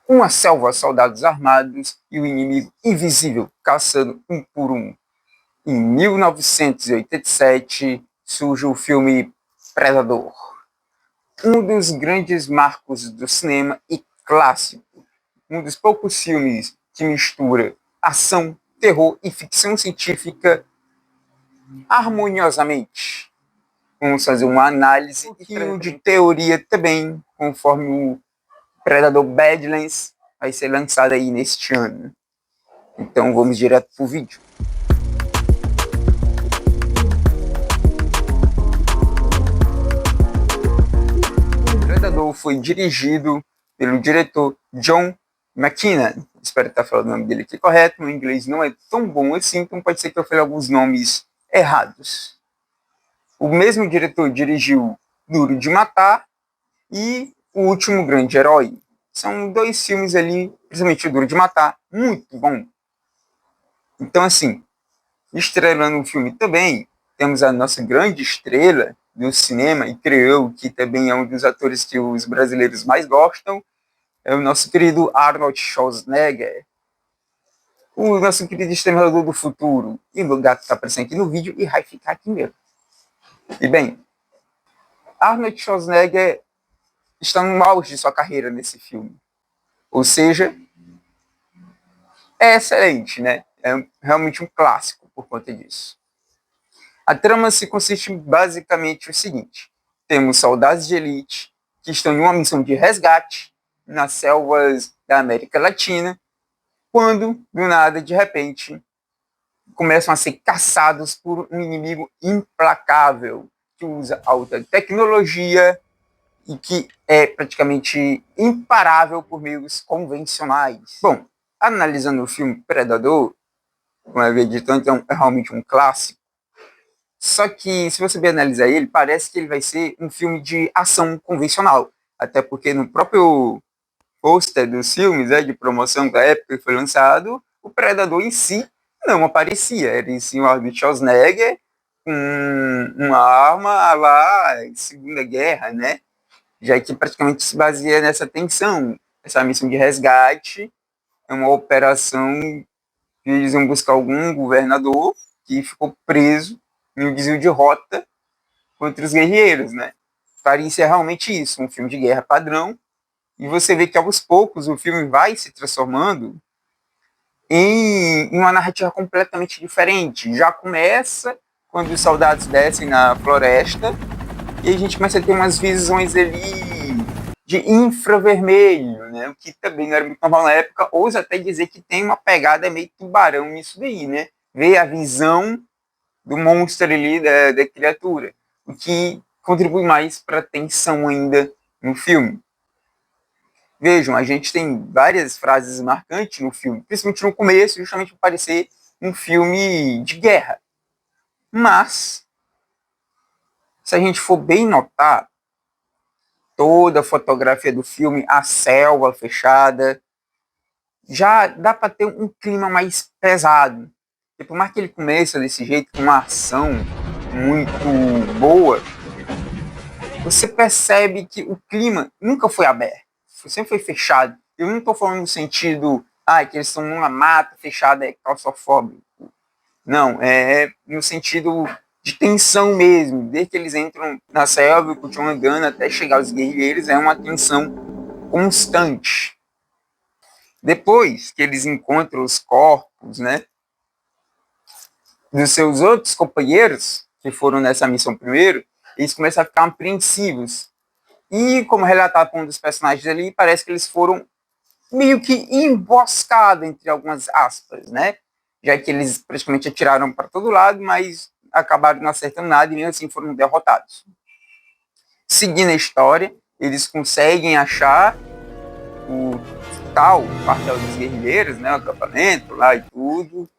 Uma selva, soldados armados e o inimigo invisível caçando um por um. Em 1987 surge o filme Predador, um dos grandes marcos do cinema e clássico, um dos poucos filmes que mistura ação, terror e ficção científica harmoniosamente. Vamos fazer uma análise e de teoria também, conforme o Predador Badlands vai ser lançado aí neste ano. Então vamos direto pro vídeo. O Predador foi dirigido pelo diretor John McTiernan. Espero estar falando o nome dele aqui correto. Meu inglês não é tão bom assim, então pode ser que eu fale alguns nomes errados. O mesmo diretor dirigiu Duro de Matar e O Último Grande Herói. São dois filmes ali, principalmente o Duro de Matar, muito bom. Então, assim, estrelando o filme também, temos a nossa grande estrela do cinema, e creio eu que também é um dos atores que os brasileiros mais gostam, é o nosso querido Arnold Schwarzenegger, o nosso querido Exterminador do Futuro. E o gato está aparecendo aqui no vídeo e vai ficar aqui mesmo. E bem, Arnold Schwarzenegger está no auge de sua carreira nesse filme. Ou seja, é excelente, né? É realmente um clássico por conta disso. A trama se consiste basicamente no seguinte: temos soldados de elite que estão em uma missão de resgate nas selvas da América Latina, quando, do nada, de repente, começam a ser caçados por um inimigo implacável, que usa alta tecnologia e que é praticamente imparável por meios convencionais. Bom, analisando o filme Predador, como eu havia dito, então é realmente um clássico. Só que, se você bem analisar ele, parece que ele vai ser um filme de ação convencional. Até porque no próprio pôster dos filmes, de promoção da época que foi lançado, o Predador em si não aparecia. Era em si o Arnold Schwarzenegger com uma arma lá Segunda Guerra, né? Já que praticamente se baseia nessa tensão. Essa missão de resgate é uma operação que eles vão buscar algum governador que ficou preso em um desvio de rota contra os guerrilheiros, né? Parecia realmente isso, um filme de guerra padrão, e você vê que aos poucos o filme vai se transformando em uma narrativa completamente diferente. Já começa quando os soldados descem na floresta e a gente começa a ter umas visões ali de infravermelho, né? O que também não era muito normal na época, ouso até dizer que tem uma pegada meio tubarão nisso daí, né? Ver a visão do monstro ali, da criatura, o que contribui mais para a tensão ainda no filme. Vejam, a gente tem várias frases marcantes no filme, principalmente no começo, justamente para parecer um filme de guerra. Mas, se a gente for bem notar, toda a fotografia do filme, a selva fechada, já dá para ter um clima mais pesado. E por mais que ele comece desse jeito, com uma ação muito boa, você percebe que o clima nunca foi aberto, sempre foi fechado. Eu não estou falando no sentido, que eles estão numa mata fechada, é claustrofóbico. Não, é no sentido de tensão mesmo. Desde que eles entram na selva e continuam andando até chegar aos guerrilheiros, é uma tensão constante. Depois que eles encontram os corpos, né, dos seus outros companheiros que foram nessa missão primeiro, eles começam a ficar apreensivos. E, como relatado por um dos personagens ali, parece que eles foram meio que emboscados, entre algumas aspas, né? Já que eles praticamente atiraram para todo lado, mas acabaram não acertando nada e mesmo assim foram derrotados. Seguindo a história, eles conseguem achar o tal quartel dos guerrilheiros, né? O acampamento lá e tudo.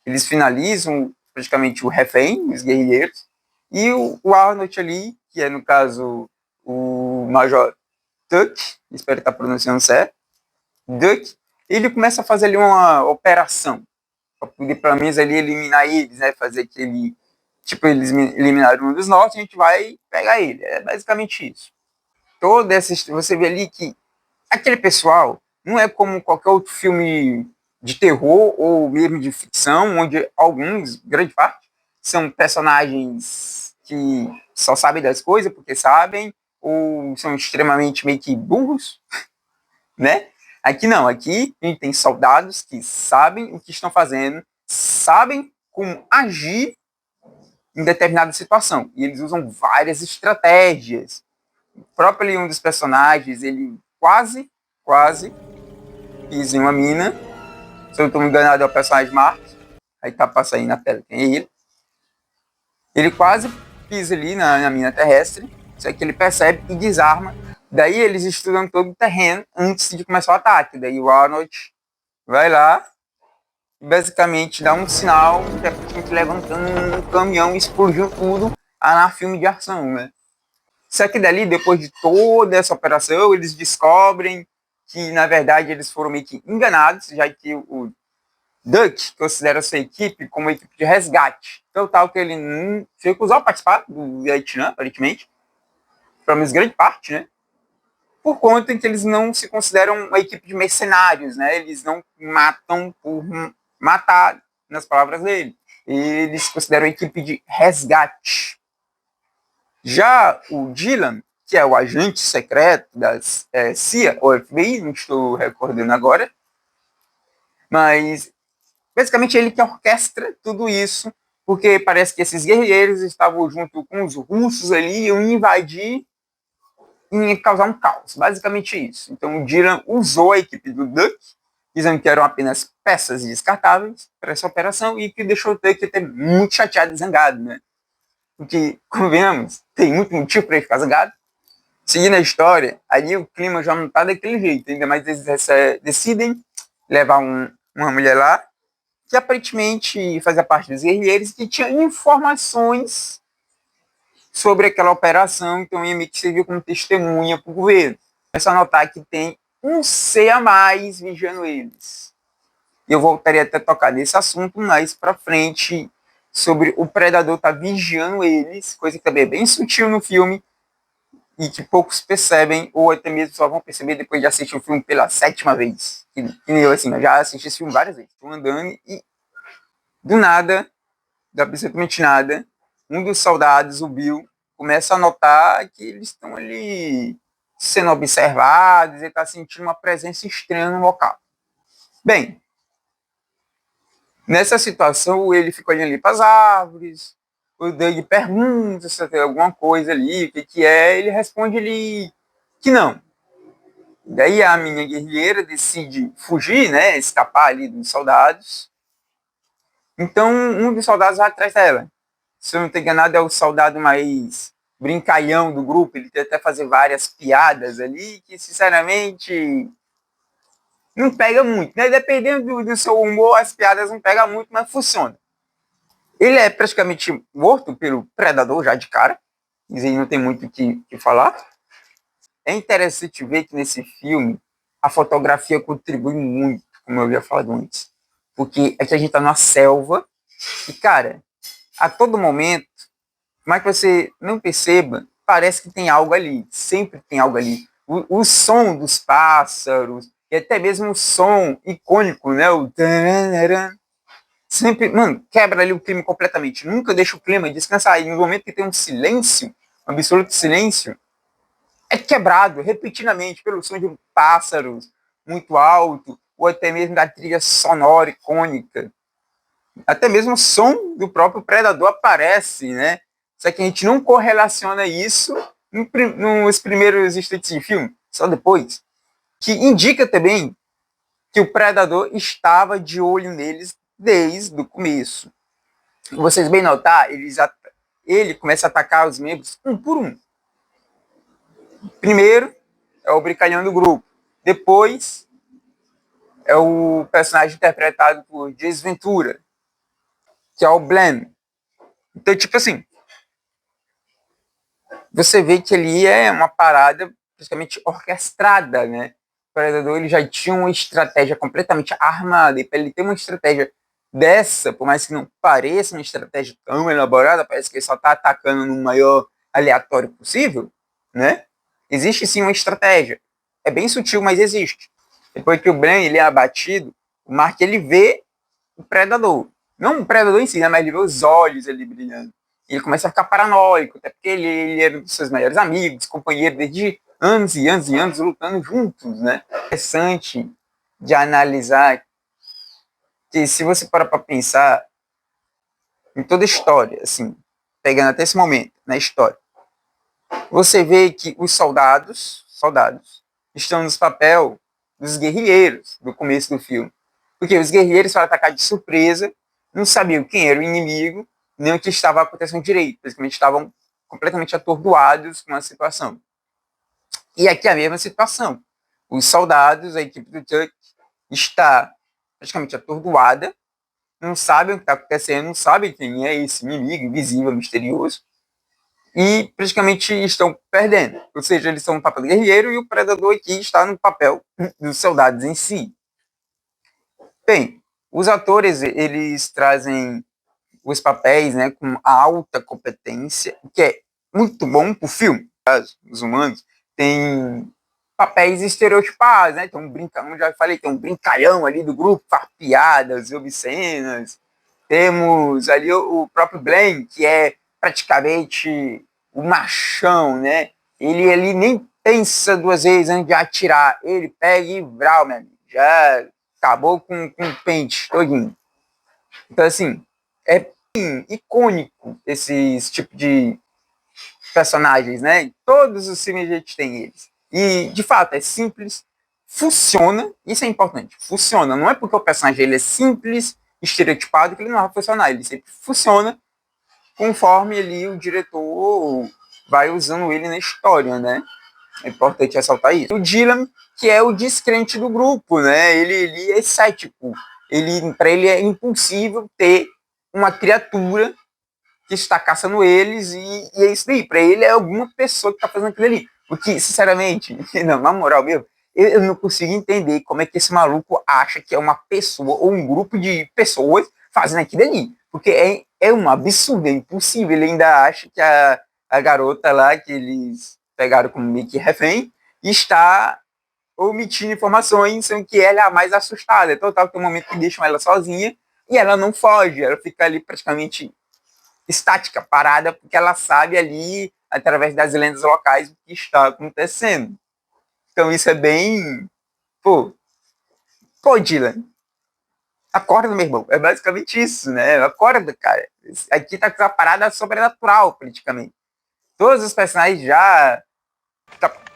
Eles finalizam praticamente o refém, os guerrilheiros, e o Arnold ali, que é no caso o Major Tuck, espero estar pronunciando certo, Duck, ele começa a fazer ali uma operação para poder pelo menos ali eliminar eles, né? Fazer aquele tipo, eles eliminaram um dos nossos, a gente vai pegar ele. É basicamente isso. Toda essa você vê ali que aquele pessoal Não é como qualquer outro filme de terror ou mesmo de ficção, onde alguns, grande parte, são personagens que só sabem das coisas porque sabem, ou são extremamente meio que burros, né? Aqui não, aqui a gente tem soldados que sabem o que estão fazendo, sabem como agir em determinada situação, e eles usam várias estratégias. O próprio um dos personagens, ele quase pisa em uma mina, se eu não estou me enganado é o personagem Mark, aí tá passando aí na tela, tem ele quase pisa ali na mina terrestre, só que ele percebe e desarma. Daí eles estudam todo o terreno antes de começar o ataque. Daí o Arnold vai lá e basicamente dá um sinal que é pra gente levantando um caminhão e explodiu tudo na filme de ação, né? Só que dali, depois de toda essa operação, eles descobrem que, na verdade, eles foram meio que enganados, já que o Duck considera sua equipe como uma equipe de resgate. Então, tal que ele não se recusou a participar do Vietnã, aparentemente, pelo menos grande parte, né? Por conta que eles não se consideram uma equipe de mercenários, né? Eles não matam por matar, nas palavras dele. Eles se consideram uma equipe de resgate. Já o Dylan, que é o agente secreto da CIA ou FBI, não estou recordando agora, mas basicamente ele que orquestra tudo isso, porque parece que esses guerrilheiros estavam junto com os russos ali, iam invadir e causar um caos. Basicamente isso. Então o Dylan usou a equipe do Duck, dizendo que eram apenas peças descartáveis para essa operação e que deixou o Duck até muito chateado e zangado, né? Porque, convenhamos, tem muito motivo para ele ficar zangado. Seguindo a história, ali o clima já não está daquele jeito, ainda mais eles decidem levar uma mulher lá que aparentemente fazia parte dos guerrilheiros, que tinha informações sobre aquela operação, então ia meio que servir como testemunha para o governo. É só notar que tem um C a mais vigiando eles. Eu voltaria até a tocar nesse assunto mais para frente, sobre o predador estar vigiando eles, coisa que também é bem sutil no filme, e que poucos percebem, ou até mesmo só vão perceber depois de assistir o filme pela 7ª vez. Que nem eu, assim, eu já assisti esse filme várias vezes. Estou andando e do nada, de absolutamente nada, um dos soldados, o Bill, começa a notar que eles estão ali sendo observados, ele está sentindo uma presença estranha no local. Bem, nessa situação, ele fica olhando ali para as árvores, o Doug pergunta se tem alguma coisa ali, o que é, ele responde ali que não. Daí a minha guerrilheira decide fugir, né, escapar ali dos soldados. Então um dos soldados vai atrás dela. Se eu não estou enganado, é o soldado mais brincalhão do grupo. Ele tenta fazer várias piadas ali que, sinceramente, não pega muito, né? Dependendo do seu humor, as piadas não pegam muito, mas funciona. Ele é praticamente morto pelo predador já de cara. E não tem muito o que falar. É interessante ver que nesse filme a fotografia contribui muito, como eu havia falado antes. Porque aqui a gente tá numa selva e, cara, a todo momento, mas que você não perceba, parece que tem algo ali. Sempre tem algo ali. O som dos pássaros, e até mesmo o som icônico, né? O sempre, mano, quebra ali o clima completamente. Nunca deixa o clima descansar. E no momento que tem um silêncio, um absoluto silêncio, é quebrado repetidamente pelo som de pássaros muito alto, ou até mesmo da trilha sonora icônica. Até mesmo o som do próprio predador aparece, né? Só que a gente não correlaciona isso nos primeiros instantes de filme, só depois. Que indica também que o predador estava de olho neles desde o começo. Vocês bem notar, ele começa a atacar os membros um por um. Primeiro é o brincalhão do grupo. Depois é o personagem interpretado por Jace Ventura, que é o Blam. Então, tipo assim, você vê que ali é uma parada praticamente orquestrada, né? O Predador ele já tinha uma estratégia completamente armada, e para ele ter uma estratégia dessa, por mais que não pareça uma estratégia tão elaborada, parece que ele só está atacando no maior aleatório possível, né? Existe sim uma estratégia. É bem sutil, mas existe. Depois que o Bran ele é abatido, o Mark ele vê o predador. Não o predador em si, né, mas ele vê os olhos ali brilhando. E ele começa a ficar paranoico, até porque ele era um dos seus melhores amigos, companheiro desde anos e anos e anos lutando juntos, né? Interessante de analisar que se você parar para pensar em toda a história, assim, pegando até esse momento na história, você vê que os soldados estão no papel dos guerrilheiros do começo do filme. Porque os guerrilheiros foram atacar de surpresa, não sabiam quem era o inimigo, nem o que estava acontecendo direito. Basicamente estavam completamente atordoados com a situação. E aqui é a mesma situação. Os soldados, a equipe do Chuck, está praticamente atordoada, não sabem o que está acontecendo, não sabem quem é esse inimigo invisível, misterioso, e praticamente estão perdendo. Ou seja, eles estão no papel do guerreiro e o predador aqui está no papel dos soldados em si. Bem, os atores, eles trazem os papéis, né, com alta competência, que é muito bom pro filme. Os humanos têm papéis estereotipados, né? Tem um brincalhão, já falei, tem um brincalhão ali do grupo, faz piadas obscenas. Temos ali o próprio Blaine, que é praticamente o machão, né? Ele ali nem pensa duas vezes antes de atirar. Ele pega e vral, meu amigo. Já acabou com o pente todinho. Então, assim, é icônico esses tipo de personagens, né? Em todos os filmes a gente tem eles. E, de fato, é simples, funciona, isso é importante, funciona. Não é porque o personagem ele é simples, estereotipado, que ele não vai funcionar. Ele sempre funciona conforme ali o diretor vai usando ele na história, né? É importante ressaltar isso. O Dylan, que é o descrente do grupo, né? Ele é cético. Para ele é impossível ter uma criatura que está caçando eles e é isso daí. Para ele é alguma pessoa que está fazendo aquilo ali. Porque, sinceramente, não, na moral mesmo, eu não consigo entender como é que esse maluco acha que é uma pessoa ou um grupo de pessoas fazendo aquilo ali. Porque é um absurdo, é impossível. Ele ainda acha que a garota lá, que eles pegaram como meio que refém, está omitindo informações, sendo que ela é a mais assustada. Então, tem um momento que deixam ela sozinha e ela não foge, ela fica ali praticamente estática, parada, porque ela sabe ali, através das lendas locais, o que está acontecendo. Então isso é bem. Pô, Dylan, acorda, meu irmão. É basicamente isso, né? Acorda, cara. Aqui tá com uma parada sobrenatural, praticamente. Todos os personagens já.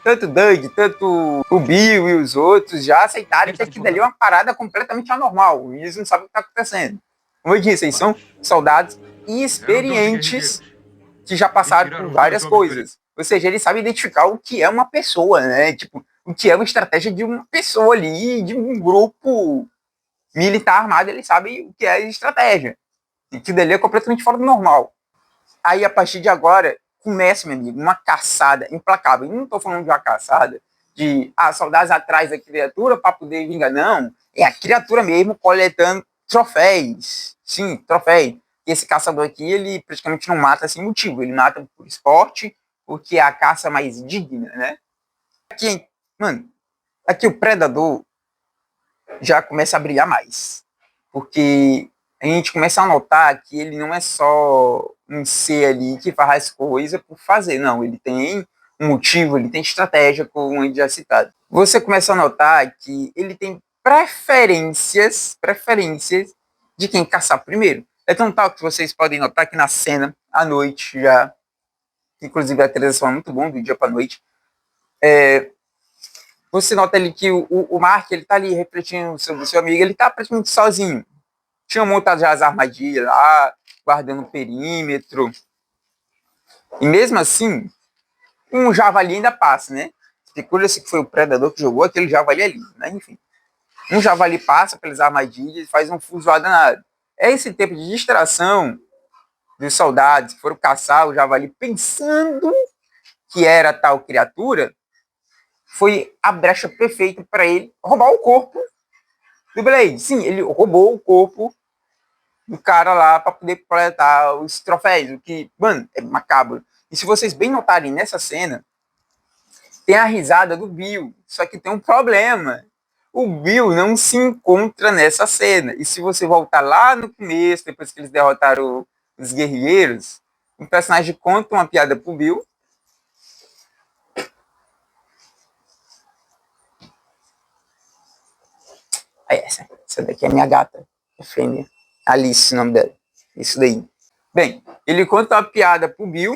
Tanto o Doug, tanto o Bill e os outros já aceitaram que aquilo ali é uma parada completamente anormal. E eles não sabem o que está acontecendo. Como eu disse, eles são soldados experientes que já passaram por várias coisas. Ou seja, ele sabe identificar o que é uma pessoa, né? Tipo, o que é uma estratégia de uma pessoa ali, de um grupo militar armado, ele sabe o que é estratégia. E que dali é completamente fora do normal. Aí, a partir de agora, começa, meu amigo, uma caçada implacável. E não estou falando de uma caçada de soldados atrás da criatura para poder vingar, não. É a criatura mesmo coletando troféus. Sim, troféus. E esse caçador aqui, ele praticamente não mata sem motivo. Ele mata por esporte, porque é a caça mais digna, né? Aqui, mano, aqui o predador já começa a brilhar mais. Porque a gente começa a notar que ele não é só um ser ali que faz coisa por fazer, não. Ele tem um motivo, ele tem estratégia, como a gente já citado. Você começa a notar que ele tem preferências de quem caçar primeiro. É tão tal que vocês podem notar que na cena, à noite já, inclusive a televisão é muito bom, do dia para noite, você nota ali que o Mark, ele tá ali refletindo sobre o seu amigo, ele tá praticamente sozinho. Tinha montado já as armadilhas lá, guardando o perímetro. E mesmo assim, um javali ainda passa, né? Especula-se que foi o predador que jogou aquele javali ali, né? Enfim. Um javali passa pelas armadilhas e faz um fuzuado danado. É esse tempo de distração dos soldados que foram caçar o javali pensando que era tal criatura, foi a brecha perfeita para ele roubar o corpo do Blade. Sim, ele roubou o corpo do cara lá para poder coletar os troféus, o que, mano, é macabro. E se vocês bem notarem nessa cena, tem a risada do Bill, só que tem um problema. o Bill não se encontra nessa cena. E se você voltar lá no começo, depois que eles derrotaram os guerrilheiros, o personagem conta uma piada pro Bill. Essa daqui é minha gata, a fêmea. Alice, o nome dela. Isso daí. Bem, ele conta uma piada pro Bill,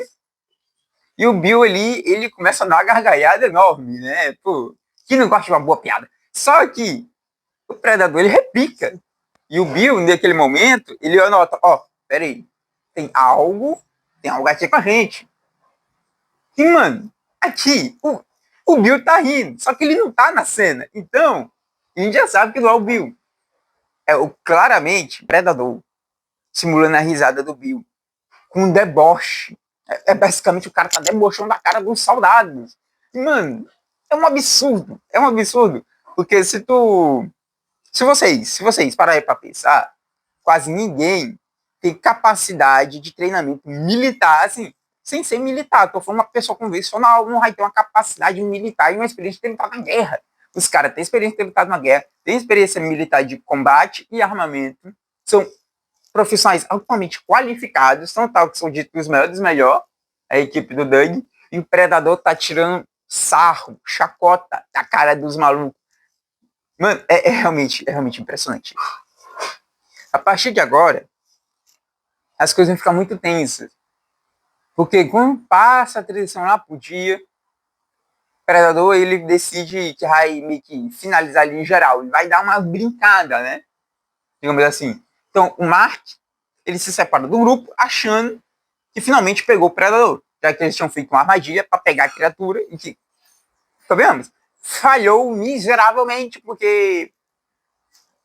e o Bill ali, ele começa a dar uma gargalhada enorme, né? Pô, que não gosta de uma boa piada. Só que o predador, ele repica. E o Bill, naquele momento, ele anota, peraí, tem algo aqui com a gente. E, mano, aqui, o Bill tá rindo, só que ele não tá na cena. Então, a gente já sabe que não é o Bill. Claramente, o predador simulando a risada do Bill, com um deboche. Basicamente o cara tá debochando a cara dos soldados. E, mano, é um absurdo. Porque se vocês pararem pra pensar, quase ninguém tem capacidade de treinamento militar, assim, sem ser militar. Tô falando uma pessoa convencional, não vai ter uma capacidade militar e uma experiência de ter lutado na guerra. Os caras têm experiência de ter lutado na guerra, têm experiência militar de combate e armamento, são profissionais altamente qualificados, são tal que são ditos os melhores dos melhores, a equipe do Doug, e o Predador tá tirando sarro, chacota da cara dos malucos. Mano, é realmente impressionante. A partir de agora, as coisas vão ficar muito tensas. Porque quando passa a transição lá pro dia, o Predador, ele decide que vai meio que finalizar ali em geral. Ele vai dar uma brincada, né? Digamos assim. Então, o Mark, ele se separa do grupo, achando que finalmente pegou o Predador. Já que eles tinham feito uma armadilha para pegar a criatura e que, sabemos, falhou miseravelmente, porque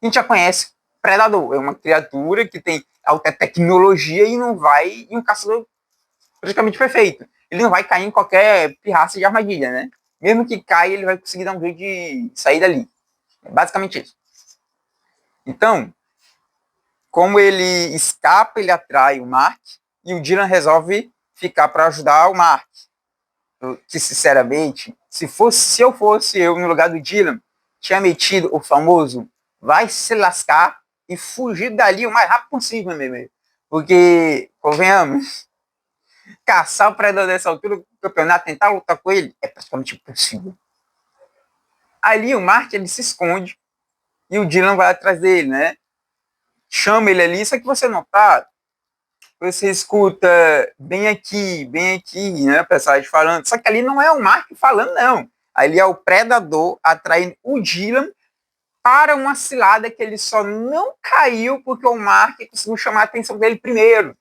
a gente já conhece Predador. É uma criatura que tem alta tecnologia e não vai em um caçador praticamente perfeito. Ele não vai cair em qualquer pirraça de armadilha, né? Mesmo que caia, ele vai conseguir dar um jeito de sair dali. É basicamente isso. Então, como ele escapa, ele atrai o Mark e o Dylan resolve ficar para ajudar o Mark. Que, sinceramente, se eu fosse no lugar do Dylan, tinha metido o famoso vai se lascar e fugir dali o mais rápido possível, mesmo. Porque, convenhamos, caçar o predador dessa altura do campeonato, tentar lutar com ele, é praticamente impossível. Ali o Mark, ele se esconde e o Dylan vai atrás dele, né? Chama ele ali, só que você não tá. Você escuta bem aqui, né? A personagem falando. Só que ali não é o Mark falando, não. Ali é o predador atraindo o Dylan para uma cilada que ele só não caiu porque o Mark conseguiu chamar a atenção dele primeiro.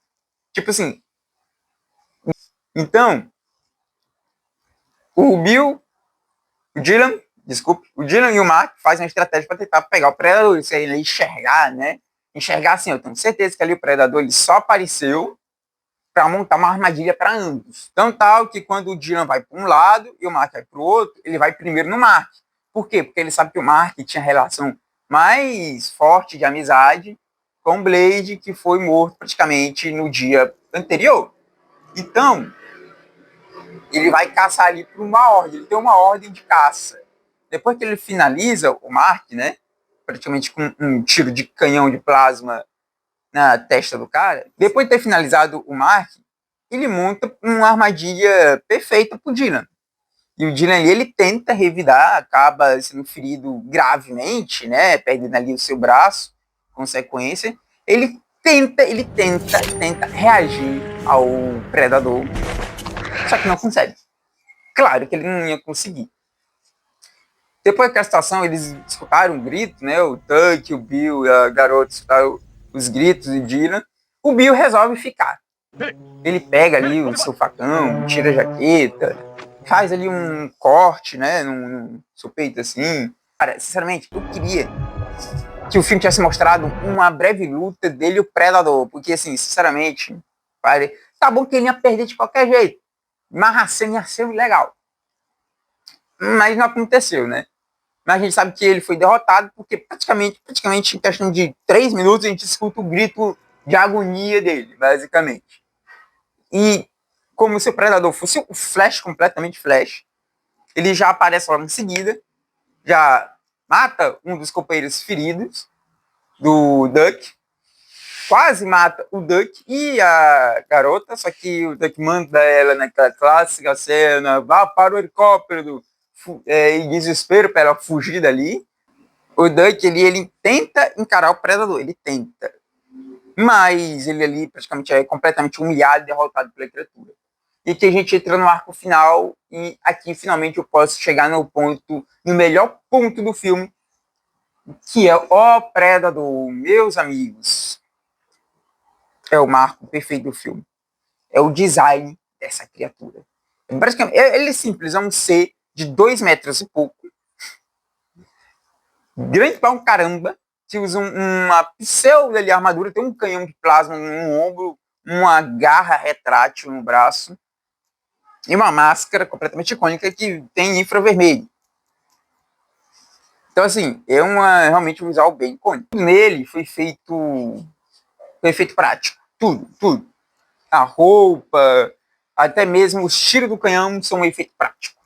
Tipo assim. Então, o Dylan e o Mark fazem uma estratégia para tentar pegar o predador, isso aí, ele enxergar, né? Enxergar assim, eu tenho certeza que ali o predador ele só apareceu para montar uma armadilha para ambos. Então, tal que quando o Dylan vai para um lado e o Mark vai para o outro, ele vai primeiro no Mark. Por quê? Porque ele sabe que o Mark tinha relação mais forte de amizade com o Blade, que foi morto praticamente no dia anterior. Então, ele vai caçar ali por uma ordem, ele tem uma ordem de caça. Depois que ele finaliza o Mark, né, praticamente com um tiro de canhão de plasma na testa do cara, depois de ter finalizado o Mark, ele monta uma armadilha perfeita pro Dylan. E o Dylan, ele tenta revidar, acaba sendo ferido gravemente, né, perdendo ali o seu braço, consequência. Ele tenta reagir ao predador, só que não consegue. Claro que ele não ia conseguir. Depois daquela situação, eles escutaram um grito, né? O Tuck, o Bill e a garota escutaram os gritos de Dylan. O Bill resolve ficar. Ele pega ali o seu facão, tira a jaqueta, faz ali um corte, né? Num seu peito assim. Cara, sinceramente, eu queria que o filme tivesse mostrado uma breve luta dele e o Predador. Porque, assim, sinceramente, tá bom que ele ia perder de qualquer jeito. Mas a cena ia ser legal. Mas não aconteceu, né? Mas a gente sabe que ele foi derrotado porque praticamente em questão de 3 minutos a gente escuta o grito de agonia dele, basicamente. E como se o Predador fosse o Flash, completamente Flash, ele já aparece logo em seguida, já mata um dos companheiros feridos do Duck, quase mata o Duck e a garota, só que o Duck manda ela naquela clássica cena, vá para o helicóptero, em desespero para ela fugir dali. O Duck, ele tenta encarar o predador, ele tenta. Mas ele ali praticamente é completamente humilhado e derrotado pela criatura. E que a gente entra no arco final, e aqui finalmente eu posso chegar no melhor ponto do filme, que é o Predador. Meus amigos, é o marco perfeito do filme. É o design dessa criatura. Basicamente, ele é simples, é um ser de 2 metros e pouco, grande pra um caramba, que usa uma pseudo ali, armadura, tem um canhão de plasma no ombro, uma garra retrátil no braço e uma máscara completamente icônica que tem infravermelho. Então, assim, é realmente um visual bem icônico. Nele foi feito prático. Tudo. A roupa, até mesmo os tiros do canhão são um efeito prático.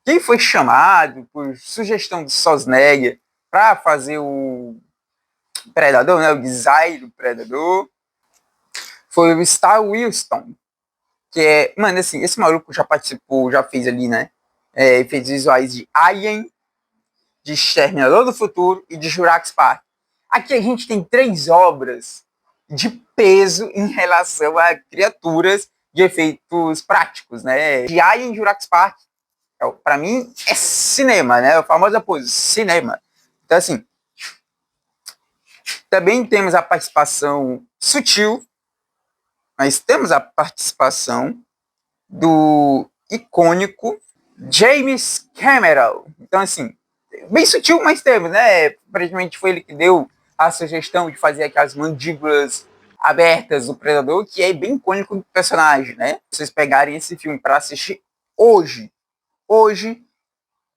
Quem foi chamado por sugestão do Sosnegger para fazer o Predador, né, o design do Predador, foi o Star Wilson, que é, mano, assim, esse maluco já participou, já fez ali, né, efeitos visuais de Alien, de Exterminador do Futuro e de Jurassic Park. Aqui a gente tem 3 obras de peso em relação a criaturas de efeitos práticos, né? De Alien e Jurassic Park, para mim, é cinema, né? O famoso pose, cinema. Então, assim, também temos a participação sutil, mas temos a participação do icônico James Cameron. Então, assim, bem sutil, mas temos, né? Aparentemente foi ele que deu a sugestão de fazer aquelas mandíbulas abertas do Predador, que é bem icônico do personagem, né? Se vocês pegarem esse filme para assistir hoje,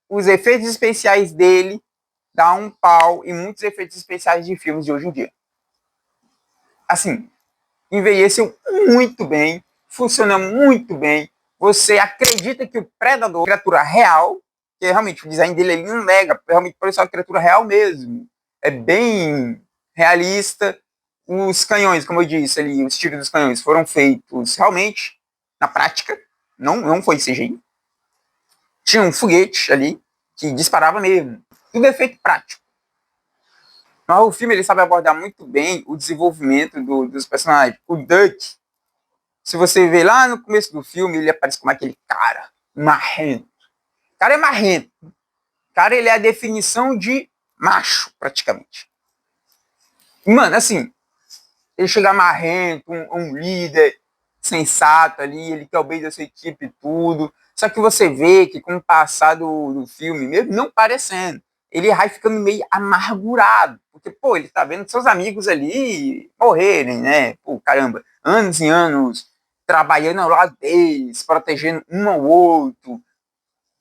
os efeitos especiais dele dá um pau em muitos efeitos especiais de filmes de hoje em dia. Assim, envelheceu muito bem, funciona muito bem. Você acredita que o Predador é uma criatura real, que realmente o design dele ele não nega, realmente parece uma criatura real mesmo. É bem realista. Os canhões, como eu disse ali, os tiros dos canhões foram feitos realmente na prática, não foi CGI. Tinha um foguete ali que disparava mesmo. Tudo é feito prático. Mas o filme ele sabe abordar muito bem o desenvolvimento dos personagens. O Duck, se você vê lá no começo do filme, ele aparece como aquele cara marrento. O cara é marrento. O cara ele é a definição de macho, praticamente. Mano, assim, ele chega marrento, um líder sensato ali, ele quer o bem da sua equipe e tudo. Só que você vê que com o passar do filme, mesmo não parecendo, ele vai ficando meio amargurado. Porque, pô, ele tá vendo seus amigos ali morrerem, né? Pô, caramba, anos e anos trabalhando ao lado deles, protegendo um ao outro.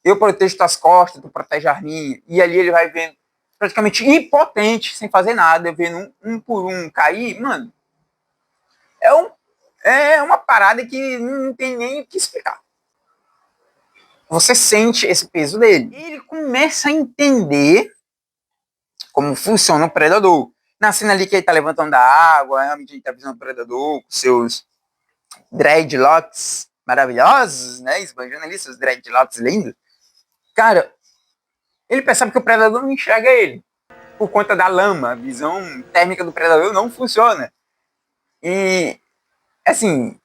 Eu protejo tuas costas, tu protege as minhas. E ali ele vai vendo praticamente impotente, sem fazer nada, vendo um por um cair. Mano, é uma parada que não tem nem o que explicar. Você sente esse peso dele. Ele começa a entender como funciona o predador. Na cena ali que ele tá levantando da água, realmente ele tá visando o predador com seus dreadlocks maravilhosos, né? Esbanjando ali seus dreadlocks lindos. Cara, ele percebe que o predador não enxerga ele. Por conta da lama, a visão térmica do predador não funciona. E, assim,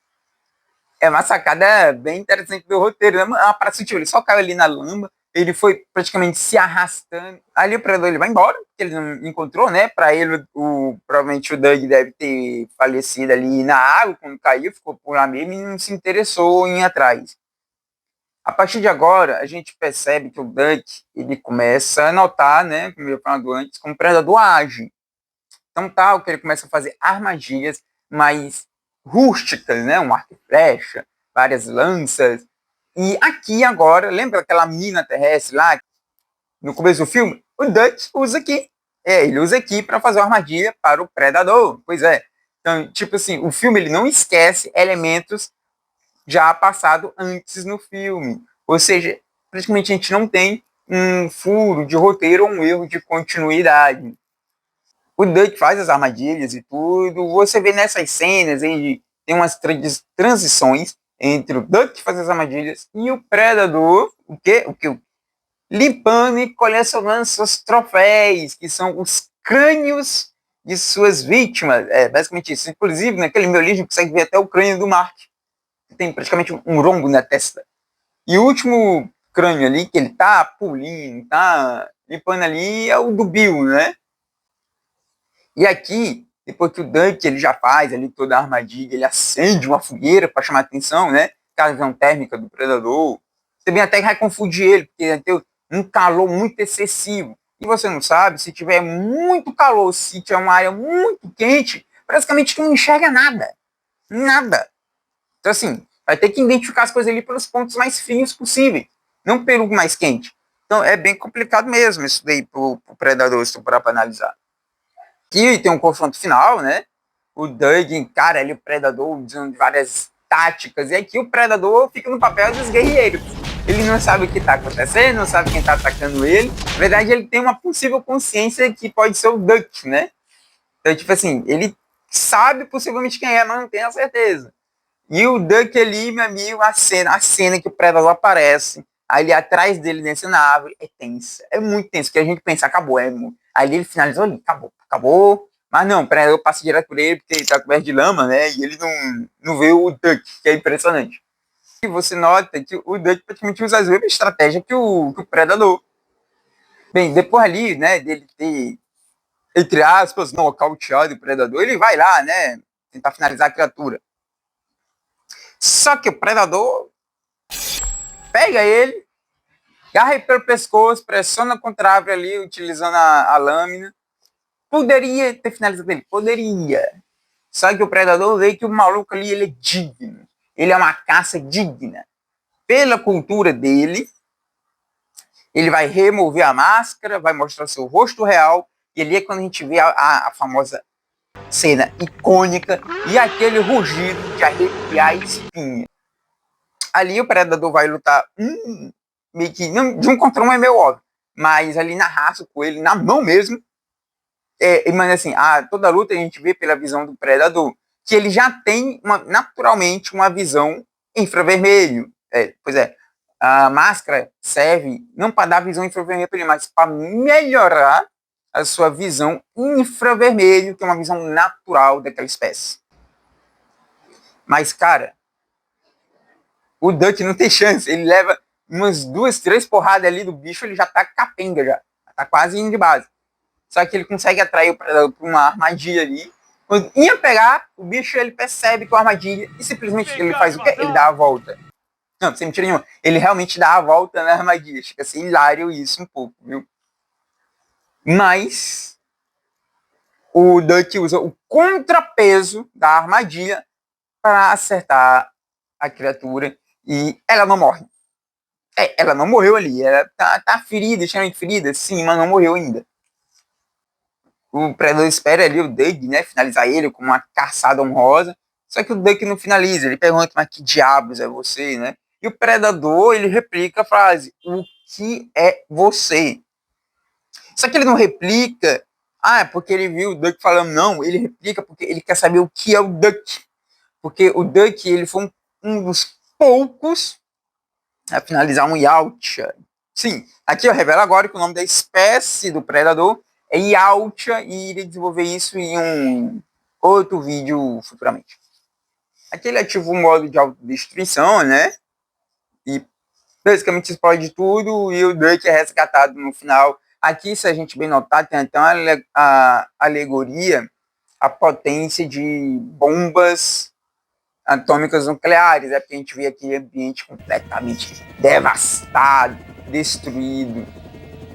é uma sacada bem interessante do roteiro. É uma parada sutil. Ele só caiu ali na lama, ele foi praticamente se arrastando. Ali o predador ele vai embora, porque ele não encontrou, né? Para ele, provavelmente o Doug deve ter falecido ali na água quando caiu, ficou por lá mesmo e não se interessou em ir atrás. A partir de agora, a gente percebe que o Duck ele começa a notar, né, como eu falei antes, como o predador age. Então tal que ele começa a fazer armadilhas mais rústicas, né, um arco e flecha, várias lanças. E aqui agora, lembra aquela mina terrestre lá no começo do filme? O Duck usa aqui. Ele usa aqui para fazer uma armadilha para o predador. Pois é. Então, tipo assim, o filme ele não esquece elementos já passado antes no filme. Ou seja, praticamente a gente não tem um furo de roteiro ou um erro de continuidade. O Duck faz as armadilhas e tudo. Você vê nessas cenas aí, tem umas transições entre o Duck que faz as armadilhas e o Predador, limpando e colecionando seus troféus, que são os crânios de suas vítimas. É basicamente isso. Inclusive, naquele meu livro, consegue ver até o crânio do Mark, que tem praticamente um rombo na testa. E o último crânio ali, que ele tá pulindo, tá limpando ali, é o do Bill, né? E aqui, depois que o Dante ele já faz ali toda a armadilha, ele acende uma fogueira para chamar a atenção, né? Aquela visão térmica do predador. Você bem até que vai confundir ele, porque tem um calor muito excessivo. E você não sabe, se tiver muito calor, se tiver uma área muito quente, praticamente tu não enxerga nada. Nada. Então, assim, vai ter que identificar as coisas ali pelos pontos mais finos possíveis, não pelo mais quente. Então, é bem complicado mesmo isso daí pro predador, se tu parar pra analisar. Aqui tem um confronto final, né? O Doug encara ali o Predador usando várias táticas, e aqui o Predador fica no papel dos guerreiros. Ele não sabe o que está acontecendo, não sabe quem está atacando ele. Na verdade, ele tem uma possível consciência que pode ser o Duck, né? Então, tipo assim, ele sabe possivelmente quem é, mas não tem a certeza. E o Duck ali, meu amigo, a cena que o Predador aparece, ali atrás dele, descendo na árvore, é tensa. É muito tenso, porque a gente pensa, acabou, ali ele finalizou ali, acabou. Mas não, o Predador passa direto por ele, porque ele tá coberto de lama, né? E ele não vê o Duck, que é impressionante. E você nota que o Duck praticamente usa as mesmas estratégias que o Predador. Bem, depois ali, né, dele ter, entre aspas, nocauteado o Predador, ele vai lá, né, tentar finalizar a criatura. Só que o Predador pega ele, agarra ele pelo pescoço, pressiona contra a árvore ali, utilizando a lâmina. Poderia ter finalizado ele, poderia. Só que o Predador vê que o maluco ali, ele é digno. Ele é uma caça digna. Pela cultura dele, ele vai remover a máscara, vai mostrar seu rosto real, e ali é quando a gente vê a famosa cena icônica e aquele rugido de arrepiar a espinha. Ali o Predador vai lutar meio que, não, de um contra um é meio óbvio, mas ali na raça, com ele na mão mesmo, mas assim, toda luta a gente vê pela visão do Predador, que ele já tem naturalmente uma visão infravermelho. Pois é, a máscara serve não para dar visão infravermelho para ele, mas para melhorar a sua visão infravermelho, que é uma visão natural daquela espécie. Mas, cara, o Duck não tem chance. Ele leva umas 2, 3 porradas ali do bicho, ele já tá capenga já. Tá quase indo de base. Só que ele consegue atrair o predador para uma armadilha ali. Quando ia pegar, o bicho ele percebe que é uma armadilha e simplesmente ele faz o quê? Ele dá a volta. Não, sem mentira nenhuma. Ele realmente dá a volta na armadilha. Fica assim hilário isso um pouco, viu? Mas o Duck usa o contrapeso da armadilha para acertar a criatura e ela não morre. Ela não morreu ali. Ela tá ferida, extremamente ferida, sim, mas não morreu ainda. O Predador espera ali o Doug, né, finalizar ele com uma caçada honrosa. Só que o Doug não finaliza. Ele pergunta, mas que diabos é você, né? E o Predador, ele replica a frase, o que é você? Só que ele não replica, porque ele viu o Duck falando, não. Ele replica porque ele quer saber o que é o Duck. Porque o Duck, ele foi um dos poucos a finalizar um Yautja. Sim, aqui eu revelo agora que o nome da espécie do predador é Yautja e irei desenvolver isso em um outro vídeo futuramente. Aqui ele ativa o modo de autodestruição, né? E basicamente explode tudo e o Drake é resgatado no final. Aqui, se a gente bem notar, tem então a alegoria, a potência de bombas atômicas nucleares, porque a gente vê aquele ambiente completamente devastado, destruído.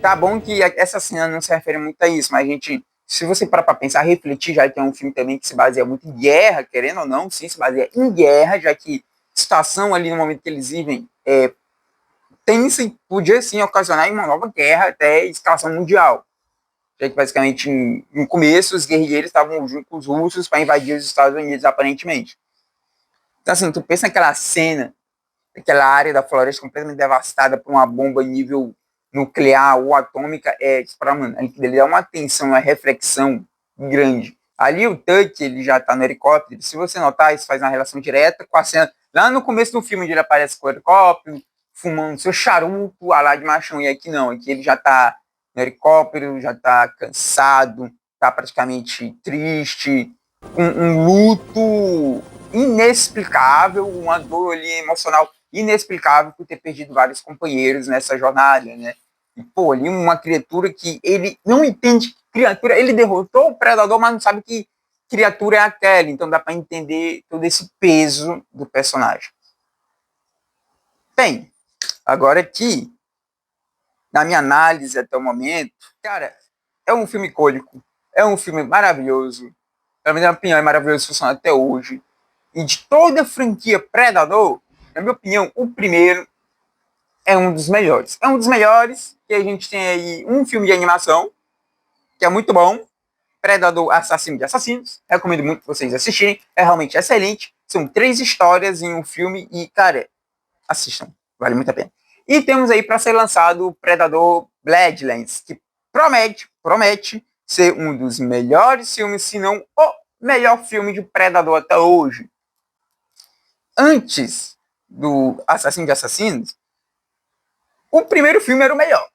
Tá bom que essa cena não se refere muito a isso, mas a gente, se você parar para pensar, refletir, já que é um filme também que se baseia muito em guerra, querendo ou não, sim, se baseia em guerra, já que a situação ali no momento que eles vivem tensa e podia sim ocasionar uma nova guerra até escalação mundial. Já que basicamente no começo os guerrilheiros estavam junto com os russos para invadir os Estados Unidos aparentemente. Então, assim, tu pensa naquela cena, aquela área da floresta completamente devastada por uma bomba nível nuclear ou atômica, mano, ele dá uma tensão, uma reflexão grande. Ali o Tuck, ele já tá no helicóptero, se você notar, isso faz uma relação direta com a cena, lá no começo do filme, onde ele aparece com o helicóptero, fumando seu charuto, a lá de machão, e aqui não, aqui ele já tá no helicóptero, já tá cansado, tá praticamente triste, um luto inexplicável, uma dor ali emocional inexplicável por ter perdido vários companheiros nessa jornada, né? E, pô, ali uma criatura que ele não entende criatura, ele derrotou o predador, mas não sabe que criatura é aquela, então dá para entender todo esse peso do personagem. Bem, agora aqui, na minha análise até o momento, cara, é um filme icônico, é um filme maravilhoso, na minha opinião é maravilhoso, funciona até hoje, e de toda a franquia Predador, na minha opinião, o primeiro é um dos melhores. É um dos melhores, que a gente tem aí um filme de animação, que é muito bom, Predador Assassino de Assassinos, recomendo muito vocês assistirem, é realmente excelente, são 3 histórias em um filme e, cara, assistam, vale muito a pena. E temos aí para ser lançado o Predador Bloodlines, que promete ser um dos melhores filmes, se não o melhor filme de Predador até hoje. Antes do Assassino de Assassinos, o primeiro filme era o melhor,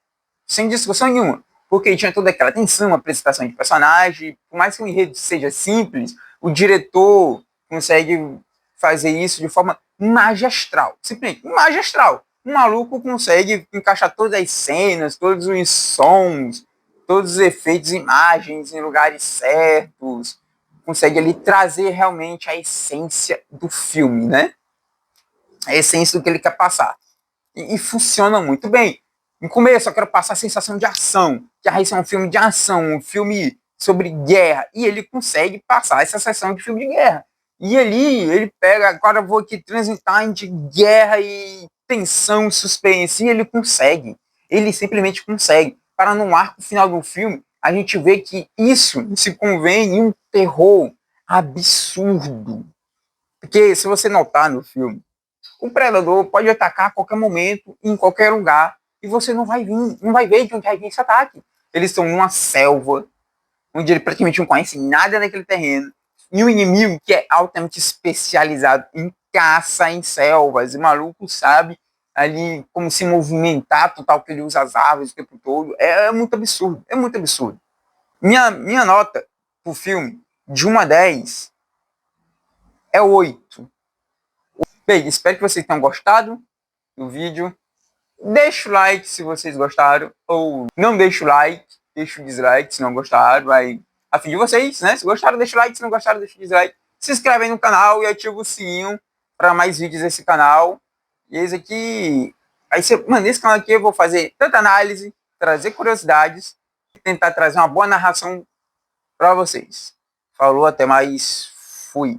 sem discussão nenhuma, porque tinha toda aquela tensão, apresentação de personagem, por mais que o enredo seja simples, o diretor consegue fazer isso de forma magistral, simplesmente magistral. Um maluco consegue encaixar todas as cenas, todos os sons, todos os efeitos, imagens em lugares certos, consegue ali trazer realmente a essência do filme, né? A essência do que ele quer passar. E funciona muito bem. No começo eu quero passar a sensação de ação, que a Raíssa é um filme de ação, um filme sobre guerra, e ele consegue passar essa sensação de filme de guerra. E ali ele pega, agora eu vou aqui transitar entre guerra e tensão, suspense, e ele consegue. Ele simplesmente consegue. Para no arco final do filme, a gente vê que isso se convém em um terror absurdo. Porque se você notar no filme, o predador pode atacar a qualquer momento, em qualquer lugar, e você não vai ver de onde vai vir esse ataque. Eles estão numa selva, onde ele praticamente não conhece nada naquele terreno, e um inimigo que é altamente especializado em caça em selvas, e maluco sabe ali como se movimentar, total que ele usa as árvores o tempo todo. É muito absurdo, é muito absurdo. Minha nota pro filme, de 1 a 10, é 8. Bem, espero que vocês tenham gostado do vídeo. Deixa o like se vocês gostaram, ou não deixa o like, deixa o dislike se não gostaram, vai a fim de vocês, né? Se gostaram, deixa o like, se não gostaram, deixa o dislike. Se inscreve aí no canal e ativa o sininho para mais vídeos desse canal. E esse aqui, mano, nesse canal aqui eu vou fazer tanta análise, trazer curiosidades e tentar trazer uma boa narração para vocês. Falou, até mais, fui.